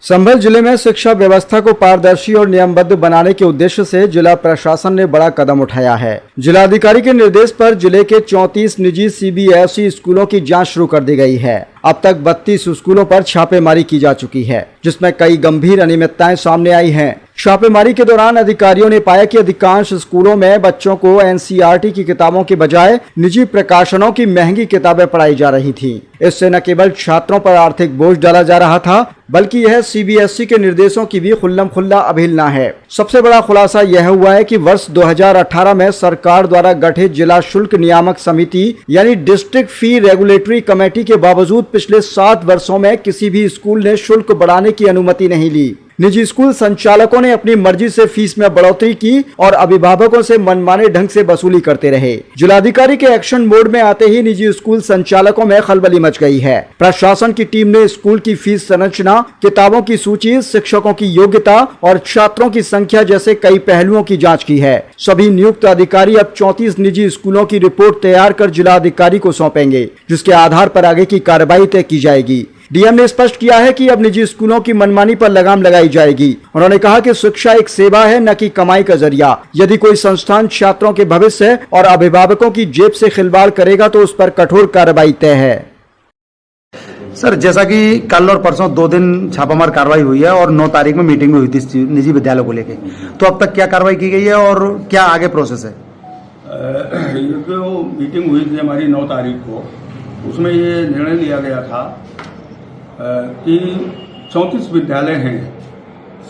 संभल जिले में शिक्षा व्यवस्था को पारदर्शी और नियमबद्ध बनाने के उद्देश्य से जिला प्रशासन ने बड़ा कदम उठाया है। जिलाधिकारी के निर्देश पर जिले के 34 निजी सीबीएसई स्कूलों की जांच शुरू कर दी गई है। अब तक 32 स्कूलों पर छापेमारी की जा चुकी है, जिसमें कई गंभीर अनियमितताएं सामने आई हैं। छापेमारी के दौरान अधिकारियों ने पाया कि अधिकांश स्कूलों में बच्चों को एनसीईआरटी की किताबों के बजाय निजी प्रकाशनों की महंगी किताबें पढ़ाई जा रही थीं। इससे न केवल छात्रों पर आर्थिक बोझ डाला जा रहा था, बल्कि यह सीबीएसई के निर्देशों की भी खुल्लम खुल्ला अवहेलना है। सबसे बड़ा खुलासा यह हुआ है कि वर्ष 2018 में सरकार द्वारा गठित जिला शुल्क नियामक समिति यानी डिस्ट्रिक्ट फी रेगुलेटरी कमेटी के बावजूद पिछले 7 वर्षों में किसी भी स्कूल ने शुल्क बढ़ाने की अनुमति नहीं ली। निजी स्कूल संचालकों ने अपनी मर्जी से फीस में बढ़ोतरी की और अभिभावकों से मनमाने ढंग से वसूली करते रहे। जिलाधिकारी के एक्शन मोड में आते ही निजी स्कूल संचालकों में खलबली मच गई है। प्रशासन की टीम ने स्कूल की फीस संरचना, किताबों की सूची, शिक्षकों की योग्यता और छात्रों की संख्या जैसे कई पहलुओं की जाँच की है। सभी नियुक्त अधिकारी अब 34 निजी स्कूलों की रिपोर्ट तैयार कर जिलाधिकारी को सौंपेंगे, जिसके आधार पर आगे की कार्रवाई तय की जाएगी। डीएम ने स्पष्ट किया है कि अब निजी स्कूलों की मनमानी पर लगाम लगाई जाएगी। उन्होंने कहा कि शिक्षा एक सेवा है, न कि कमाई का जरिया। यदि कोई संस्थान छात्रों के भविष्य और अभिभावकों की जेब से खिलवाड़ करेगा तो उस पर कठोर कार्रवाई तय है। सर, जैसा कि कल और परसों 2 दिन छापामार कार्रवाई हुई है और 9 तारीख में मीटिंग में हुई थी निजी विद्यालयों को लेकर, तो अब तक क्या कार्रवाई की गई है और क्या आगे प्रोसेस है? ये जो मीटिंग हुई थी हमारी 9 तारीख को, उसमें ये निर्णय लिया गया था कि 34 विद्यालय हैं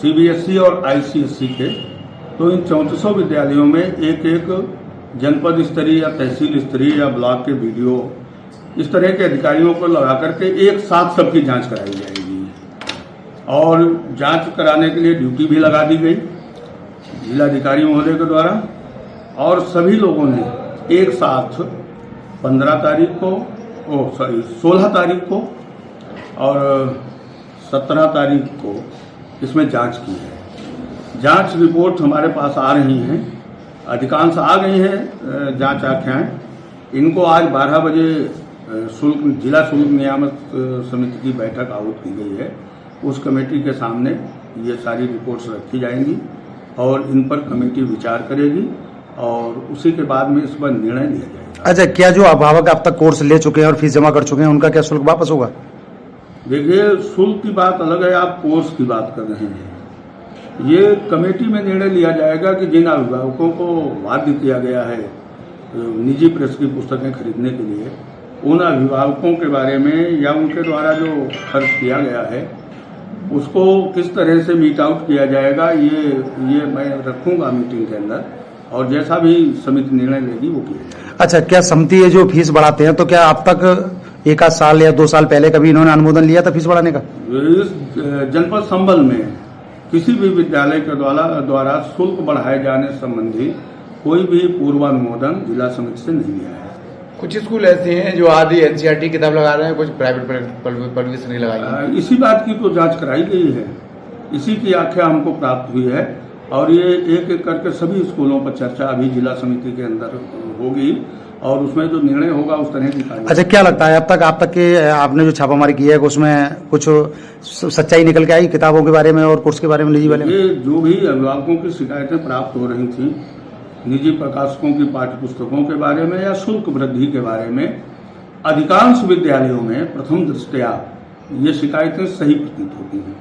सीबीएसई और आईसीएसई के, तो इन 34 विद्यालयों में एक एक जनपद स्तरीय या तहसील स्तरीय या ब्लॉक के बीडीओ इस तरह के अधिकारियों को लगा करके एक साथ सबकी जांच कराई जाएगी और जांच कराने के लिए ड्यूटी भी लगा दी गई जिलाधिकारी महोदय के द्वारा। और सभी लोगों ने एक साथ 16 तारीख को और 17 तारीख को इसमें जांच की है। जांच रिपोर्ट हमारे पास आ रही हैं, अधिकांश आ गई हैं जांच आख्याएँ। इनको आज 12 बजे जिला शुल्क नियामक समिति की बैठक आहूत की गई है। उस कमेटी के सामने ये सारी रिपोर्ट्स रखी जाएंगी और इन पर कमेटी विचार करेगी और उसी के बाद में इस पर निर्णय लिया जाएगा। अच्छा, क्या जो अभिभावक अब तक कोर्स ले चुके हैं और फीस जमा कर चुके हैं, उनका क्या शुल्क वापस होगा? देखिए, शुल्क की बात अलग है, आप कोर्स की बात कर रहे हैं। ये कमेटी में निर्णय लिया जाएगा कि जिन अभिभावकों को बाध्य किया गया है निजी प्रेस की पुस्तकें खरीदने के लिए, उन अभिभावकों के बारे में या उनके द्वारा जो खर्च किया गया है उसको किस तरह से मीट आउट किया जाएगा, ये मैं रखूंगा मीटिंग के अंदर और जैसा भी समिति निर्णय लेगी वो किया जाएगा। अच्छा, क्या समिति ये जो फीस बढ़ाते हैं, तो क्या अब तक 1 साल या 2 साल पहले कभी इन्होंने अनुमोदन लिया था फीस बढ़ाने का? इस जनपद संभल में किसी भी विद्यालय के द्वारा शुल्क बढ़ाए जाने संबंधी कोई भी पूर्वानुमोदन जिला समिति से नहीं लिया है। कुछ स्कूल ऐसे हैं जो आधी एनसीईआरटी किताब लगा रहे हैं, कुछ प्राइवेट परमिशन नहीं लगाई। इसी बात की तो जांच कराई गई है, इसी की आख्या हमको प्राप्त हुई है और ये एक एक करके सभी स्कूलों पर चर्चा अभी जिला समिति के अंदर होगी और उसमें जो निर्णय होगा उस तरह की कार्रवाई। अच्छा, क्या लगता है अब तक के आपने जो छापामारी की है उसमें कुछ सच्चाई निकल के आई किताबों के बारे में और कोर्स के बारे में, निजी वाले में? ये जो भी अभिभावकों की शिकायतें प्राप्त हो रही थी निजी प्रकाशकों की पाठ्य पुस्तकों के बारे में या शुल्क वृद्धि के बारे में, अधिकांश विद्यालयों में प्रथम दृष्टया ये शिकायतें सही प्रतीत होती हैं।